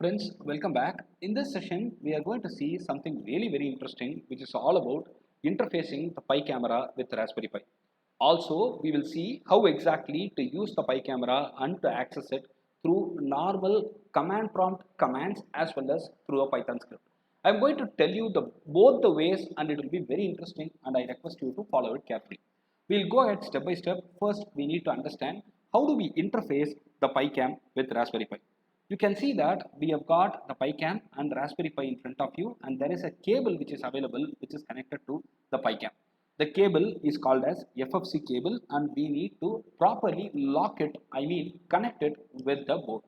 Friends, welcome back. In this session, we are going to see something really very interesting, which is all about interfacing the Pi camera with Raspberry Pi. Also, we will see how exactly to use the Pi camera and to access it through normal command prompt commands as well as through a Python script. I am going to tell you both the ways and it will be very interesting and I request you to follow it carefully. We'll go ahead step by step. First, we need to understand how do we interface the PiCam with Raspberry Pi. You can see that we have got the PiCam and Raspberry Pi in front of you and there is a cable which is available which is connected to the PiCam. The cable is called as FFC cable and we need to properly lock it, connect it with the board.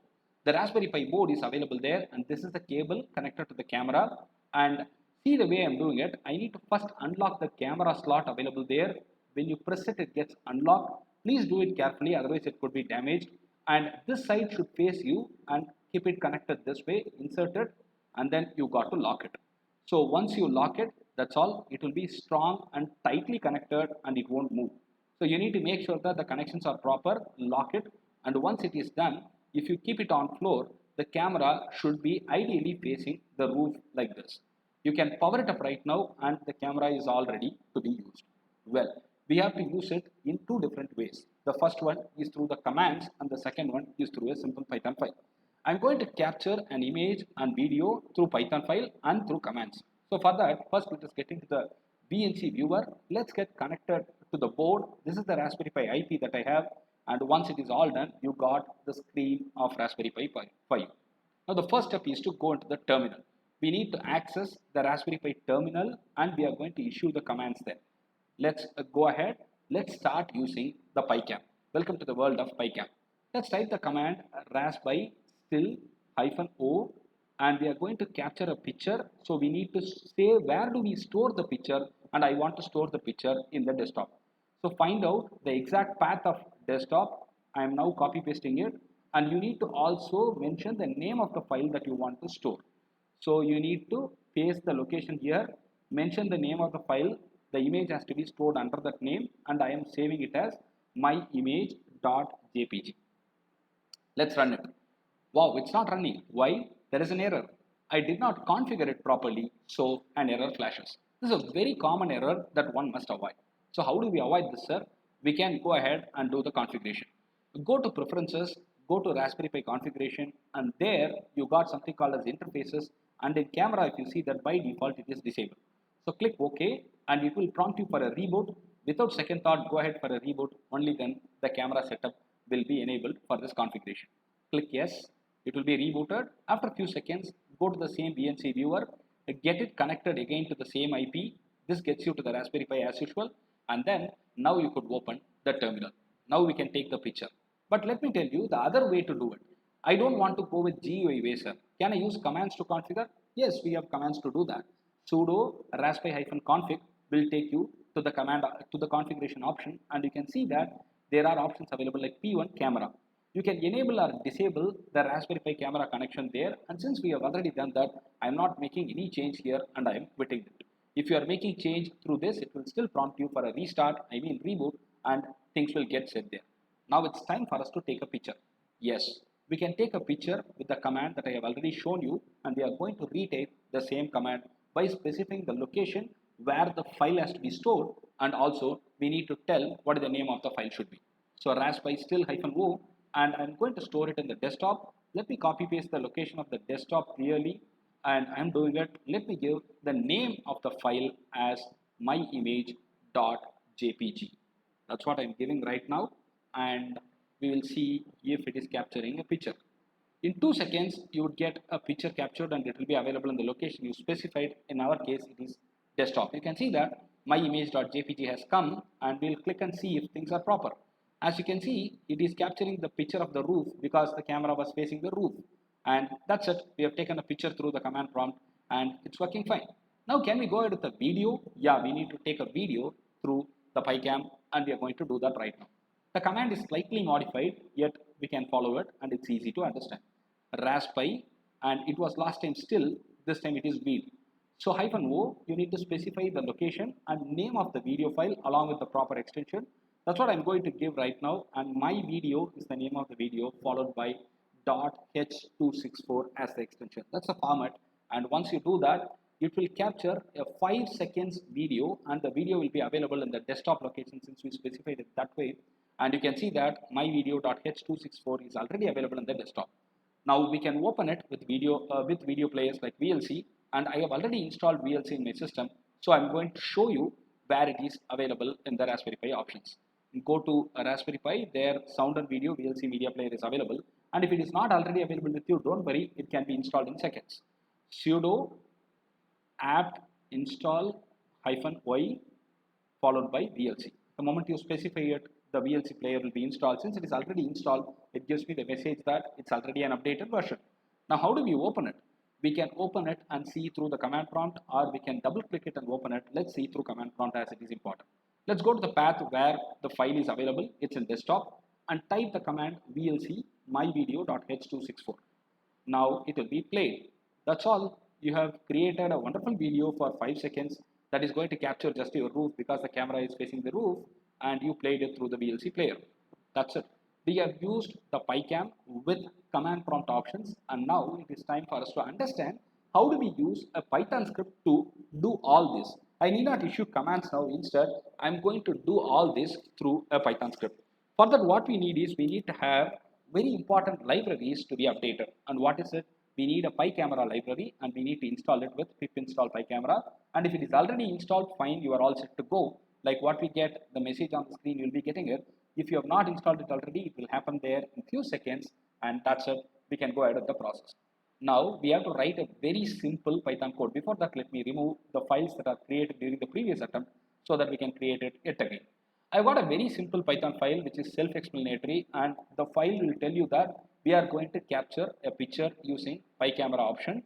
The Raspberry Pi board is available there and this is the cable connected to the camera and see the way I'm doing it. I need to first unlock the camera slot available there. When you press it, it gets unlocked. Please do it carefully, otherwise it could be damaged. And this side should face you and keep it connected this way, insert it, and then you got to lock it. So once you lock it, that's all. It will be strong and tightly connected and it won't move. So you need to make sure that the connections are proper, lock it, and once it is done, if you keep it on floor, the camera should be ideally facing the roof like this. You can power it up right now and the camera is all ready to be used. Well, we have to use it in two different ways. The first one is through the commands and the second one is through a simple Python file. I'm going to capture an image and video through Python file and through commands. So for that, first let us get into the VNC viewer. Let's get connected to the board. This is the Raspberry Pi IP that I have, and once it is all done, you got the screen of Raspberry Pi for you. Now the first step is to go into the terminal. We need to access the Raspberry Pi terminal and we are going to issue the commands there. Let's go ahead. Let's start using the PiCam. Welcome to the world of PiCam. Let's type the command raspi still -o and we are going to capture a picture. So we need to say where do we store the picture, and I want to store the picture in the desktop. So find out the exact path of desktop. I am now copy pasting it, and you need to also mention the name of the file that you want to store. So you need to paste the location here, mention the name of the file. The image has to be stored under that name and I am saving it as myimage.jpg. Let's run it. Wow, it's not running. Why? There is an error. I did not configure it properly, so an error flashes. This is a very common error that one must avoid. So how do we avoid this, sir? We can go ahead and do the configuration. Go to preferences, go to Raspberry Pi configuration, and there you got something called as interfaces, and in camera if you see that by default it is disabled. So click OK and it will prompt you for a reboot. Without second thought, go ahead for a reboot. Only then the camera setup will be enabled for this configuration. Click yes. It will be rebooted. After a few seconds, go to the same VNC viewer, get it connected again to the same IP. This gets you to the Raspberry Pi as usual, and then now you could open the terminal. Now we can take the picture. But let me tell you the other way to do it. I don't want to go with GUI way, sir. Can I use commands to configure? Yes, we have commands to do that. Sudo raspi-config will take you to the command to the configuration option, and you can see that there are options available like P1 camera. You can enable or disable the Raspberry Pi camera connection there, and since we have already done that, I am not making any change here and I am quitting it. If you are making change through this, it will still prompt you for a restart, reboot, and things will get set there. Now it's time for us to take a picture. Yes, we can take a picture with the command that I have already shown you, and we are going to retake the same command by specifying the location where the file has to be stored, and also we need to tell what the name of the file should be. So raspi still -o, and I'm going to store it in the desktop. Let me copy paste the location of the desktop clearly, and I'm doing it. Let me give the name of the file as myimage.jpg. That's what I'm giving right now, and we will see if it is capturing a picture. In 2 seconds, you would get a picture captured and it will be available in the location you specified. In our case, it is desktop. You can see that myimage.jpg has come, and we'll click and see if things are proper. As you can see, it is capturing the picture of the roof because the camera was facing the roof. And that's it. We have taken a picture through the command prompt and it's working fine. Now, can we go ahead with the video? Yeah, we need to take a video through the PiCam and we are going to do that right now. The command is slightly modified, yet we can follow it and it's easy to understand. Raspi, and it was last time still, this time it is read. So -o, you need to specify the location and name of the video file along with the proper extension. That's what I'm going to give right now, and my video is the name of the video followed by .h264 as the extension. That's the format, and once you do that, it will capture a 5 seconds video, and the video will be available in the desktop location since we specified it that way. And you can see that my video.h264 is already available in the desktop. Now we can open it with video players like VLC, and I have already installed VLC in my system, so I'm going to show you where it is available in the Raspberry Pi options. Go to a Raspberry Pi, there sound and video VLC media player is available, and if it is not already available with you, don't worry, it can be installed in seconds. Sudo apt install -y followed by VLC. The moment you specify it, the VLC player will be installed. Since it is already installed, it gives me the message that it's already an updated version. Now, how do we open it? We can open it and see through the command prompt, or we can double click it and open it. Let's see through command prompt as it is important. Let's go to the path where the file is available. It's in desktop, and type the command VLC myvideo.h264. Now it will be played. That's all. You have created a wonderful video for 5 seconds that is going to capture just your roof because the camera is facing the roof, and you played it through the VLC player. That's it. We have used the PyCam with command prompt options, and now it is time for us to understand how do we use a Python script to do all this. I need not issue commands now. Instead, I'm going to do all this through a Python script. For that, what we need is we need to have very important libraries to be updated. And what is it? We need a PyCamera library, and we need to install it with pip install PyCamera. And if it is already installed, fine, you are all set to go. Like what we get, the message on the screen, you'll be getting it. If you have not installed it already, it will happen there in few seconds, and that's it. We can go ahead with the process. Now we have to write a very simple Python code. Before that, let me remove the files that are created during the previous attempt so that we can create it yet again. I've got a very simple Python file which is self-explanatory, and the file will tell you that we are going to capture a picture using PyCamera option.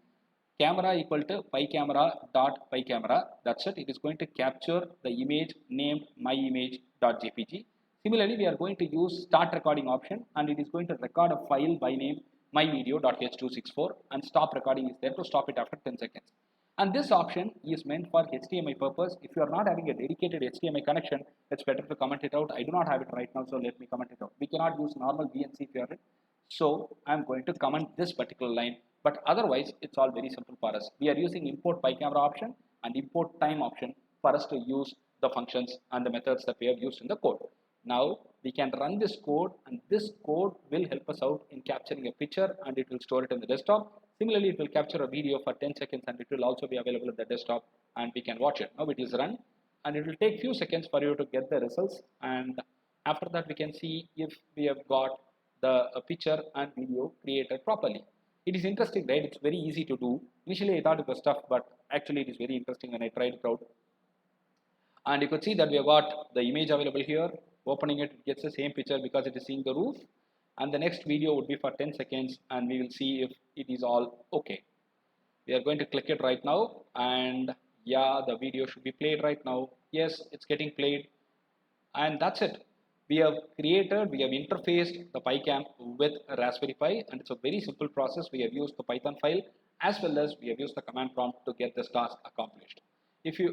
Camera equal to PyCamera.PyCamera. That's it. It is going to capture the image named myimage.jpg. Similarly, we are going to use start recording option, and it is going to record a file by name myvideo.h264, and stop recording is there to stop it after 10 seconds. And this option is meant for HDMI purpose. If you are not having a dedicated HDMI connection, it's better to comment it out. I do not have it right now, so let me comment it out. We cannot use normal VNC if you are it. So I'm going to comment this particular line, but otherwise it's all very simple for us. We are using import PyCamera option and import time option for us to use the functions and the methods that we have used in the code. Now we can run this code, and this code will help us out in capturing a picture, and it will store it in the desktop. Similarly, it will capture a video for 10 seconds, and it will also be available at the desktop, and we can watch it. Now it is run, and it will take few seconds for you to get the results, and after that we can see if we have got the picture and video created properly. It is interesting, right? It's very easy to do. Initially I thought it was tough, but actually it is very interesting when I tried it out. And you could see that we have got the image available here. Opening it, it gets the same picture because it is seeing the roof. And the next video would be for 10 seconds, and we will see if it is all okay. We are going to click it right now, and yeah, the video should be played right now. Yes, it's getting played, and that's it. We have interfaced the PyCam with a Raspberry Pi, and it's a very simple process. We have used the Python file as well as we have used the command prompt to get this task accomplished.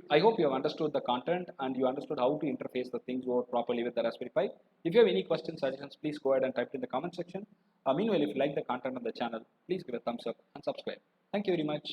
I hope you have understood the content and you understood how to interface the things over properly with the Raspberry Pi. If you have any questions, suggestions, please go ahead and type it in the comment section. Meanwhile, if you like the content on the channel, please give a thumbs up and subscribe. Thank you very much.